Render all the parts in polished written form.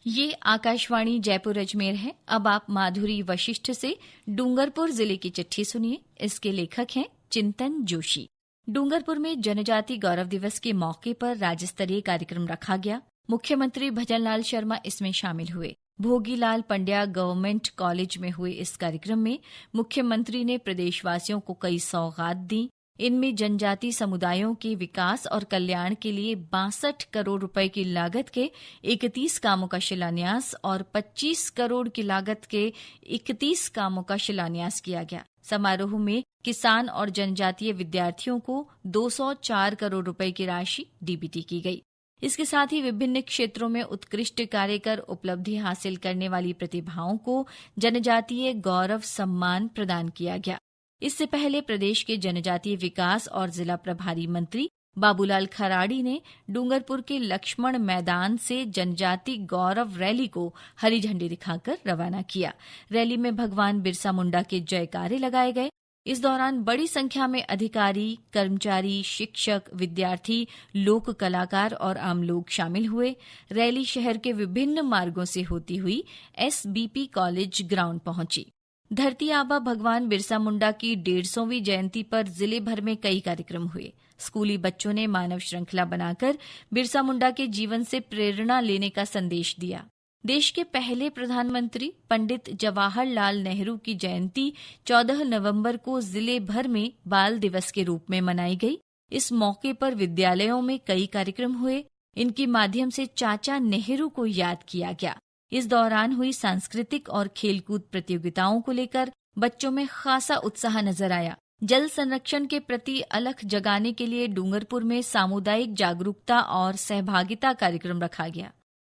ये आकाशवाणी जयपुर अजमेर है। अब आप माधुरी वशिष्ठ से डूंगरपुर जिले की चिट्ठी सुनिए। इसके लेखक हैं चिंतन जोशी। डूंगरपुर में जनजाति गौरव दिवस के मौके पर राज्य स्तरीय कार्यक्रम रखा गया। मुख्यमंत्री भजनलाल शर्मा इसमें शामिल हुए। भोगीलाल पंड्या गवर्नमेंट कॉलेज में हुए इस कार्यक्रम में मुख्यमंत्री ने प्रदेशवासियों को कई सौगात दी। इनमें जनजाति समुदायों के विकास और कल्याण के लिए 62 करोड़ रुपए की लागत के 31 कामों का शिलान्यास और 25 करोड़ की लागत के 31 कामों का शिलान्यास किया गया। समारोह में किसान और जनजातीय विद्यार्थियों को 204 करोड़ रुपए की राशि डीबीटी की गई। इसके साथ ही विभिन्न क्षेत्रों में उत्कृष्ट कार्य कर उपलब्धि हासिल करने वाली प्रतिभाओं को जनजातीय गौरव सम्मान प्रदान किया गया। इससे पहले प्रदेश के जनजातीय विकास और जिला प्रभारी मंत्री बाबूलाल खराड़ी ने डूंगरपुर के लक्ष्मण मैदान से जनजाति गौरव रैली को हरी झंडी दिखाकर रवाना किया। रैली में भगवान बिरसा मुंडा के जयकारे लगाए गए। इस दौरान बड़ी संख्या में अधिकारी, कर्मचारी, शिक्षक, विद्यार्थी, लोक कलाकार और आम लोग शामिल हुए। रैली शहर के विभिन्न मार्गों से होती हुई एसबीपी कॉलेज ग्राउंड पहुंची। धरती आबा भगवान बिरसा मुंडा की 150वीं जयंती पर जिले भर में कई कार्यक्रम हुए। स्कूली बच्चों ने मानव श्रृंखला बनाकर बिरसा मुंडा के जीवन से प्रेरणा लेने का संदेश दिया। देश के पहले प्रधानमंत्री पंडित जवाहरलाल नेहरू की जयंती 14 नवंबर को जिले भर में बाल दिवस के रूप में मनाई गई। इस मौके पर विद्यालयों में कई कार्यक्रम हुए। इनके माध्यम से चाचा नेहरू को याद किया गया। इस दौरान हुई सांस्कृतिक और खेलकूद प्रतियोगिताओं को लेकर बच्चों में खासा उत्साह नजर आया। जल संरक्षण के प्रति अलख जगाने के लिए डूंगरपुर में सामुदायिक जागरूकता और सहभागिता कार्यक्रम रखा गया।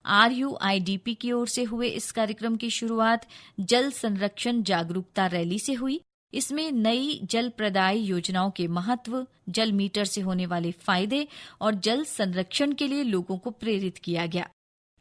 RUIDP की ओर से हुए इस कार्यक्रम की शुरुआत जल संरक्षण जागरूकता रैली से हुई। इसमें नई जल प्रदाय योजनाओं के महत्व, जल मीटर से होने वाले फायदे और जल संरक्षण के लिए लोगों को प्रेरित किया गया।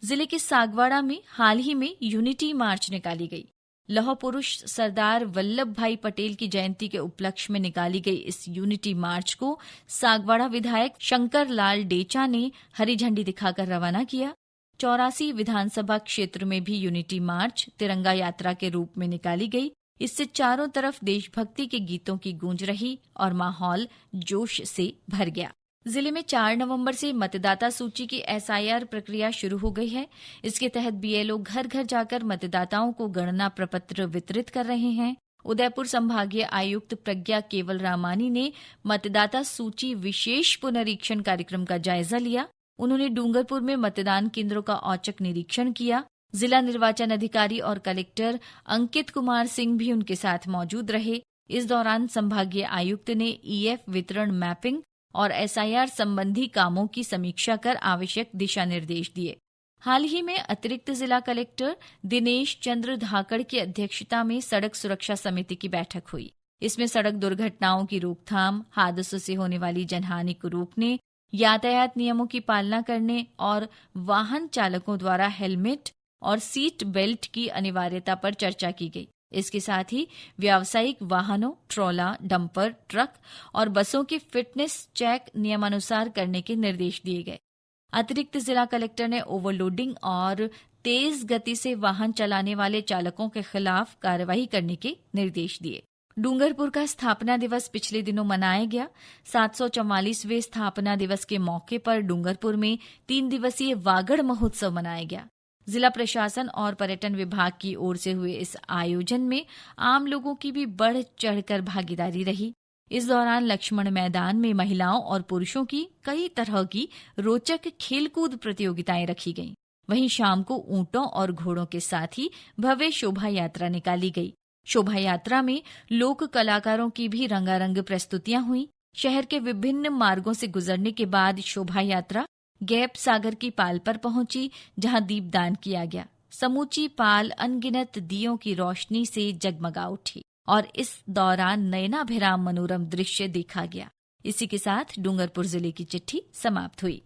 जिले के सागवाड़ा में हाल ही में यूनिटी मार्च निकाली गई। लौह पुरुष सरदार वल्लभ भाई पटेल की जयंती के उपलक्ष्य में निकाली गई इस यूनिटी मार्च को सागवाड़ा विधायक शंकर लाल डेचा ने हरी झंडी दिखाकर रवाना किया। 84 विधानसभा क्षेत्र में भी यूनिटी मार्च तिरंगा यात्रा के रूप में निकाली गई। इससे चारों तरफ देशभक्ति के गीतों की गूंज रही और माहौल जोश से भर गया। जिले में 4 नवंबर से मतदाता सूची की SIR प्रक्रिया शुरू हो गई है। इसके तहत BLO घर घर जाकर मतदाताओं को गणना प्रपत्र वितरित कर रहे हैं। उदयपुर संभागीय आयुक्त प्रज्ञा केवल रामानी ने मतदाता सूची विशेष पुनरीक्षण कार्यक्रम का जायजा लिया। उन्होंने डूंगरपुर में मतदान केंद्रों का औचक निरीक्षण किया। जिला निर्वाचन अधिकारी और कलेक्टर अंकित कुमार सिंह भी उनके साथ मौजूद रहे। इस दौरान संभागीय आयुक्त ने EF वितरण मैपिंग और SIR संबंधी कामों की समीक्षा कर आवश्यक दिशा निर्देश दिए। हाल ही में अतिरिक्त जिला कलेक्टर दिनेश चंद्र धाकड़ की अध्यक्षता में सड़क सुरक्षा समिति की बैठक हुई। इसमें सड़क दुर्घटनाओं की रोकथाम, हादसों से होने वाली जनहानि को रोकने, यातायात नियमों की पालना करने और वाहन चालकों द्वारा हेलमेट और सीट बेल्ट की अनिवार्यता पर चर्चा की गई। इसके साथ ही व्यावसायिक वाहनों, ट्रॉला, डंपर, ट्रक और बसों की फिटनेस चेक नियमानुसार करने के निर्देश दिए गए। अतिरिक्त जिला कलेक्टर ने ओवरलोडिंग और तेज गति से वाहन चलाने वाले चालकों के खिलाफ कार्रवाई करने के निर्देश दिए। डूंगरपुर का स्थापना दिवस पिछले दिनों मनाया गया। 744वें स्थापना दिवस के मौके पर डूंगरपुर में 3 दिवसीय वागड़ महोत्सव मनाया गया। जिला प्रशासन और पर्यटन विभाग की ओर से हुए इस आयोजन में आम लोगों की भी बढ़ चढ़कर भागीदारी रही। इस दौरान लक्ष्मण मैदान में महिलाओं और पुरुषों की कई तरह की रोचक खेलकूद प्रतियोगिताएं रखी गईं। वहीं शाम को ऊंटों और घोड़ों के साथ ही भव्य शोभा यात्रा निकाली गई। शोभा यात्रा में लोक कलाकारों की भी रंगारंग प्रस्तुतियां हुई। शहर के विभिन्न मार्गों से गुजरने के बाद शोभा यात्रा गैप सागर की पाल पर पहुंची, जहां दीपदान किया गया। समूची पाल अनगिनत दियों की रोशनी से जगमगा उठी और इस दौरान नयनाभिराम मनोरम दृश्य देखा गया। इसी के साथ डूंगरपुर जिले की चिट्ठी समाप्त हुई।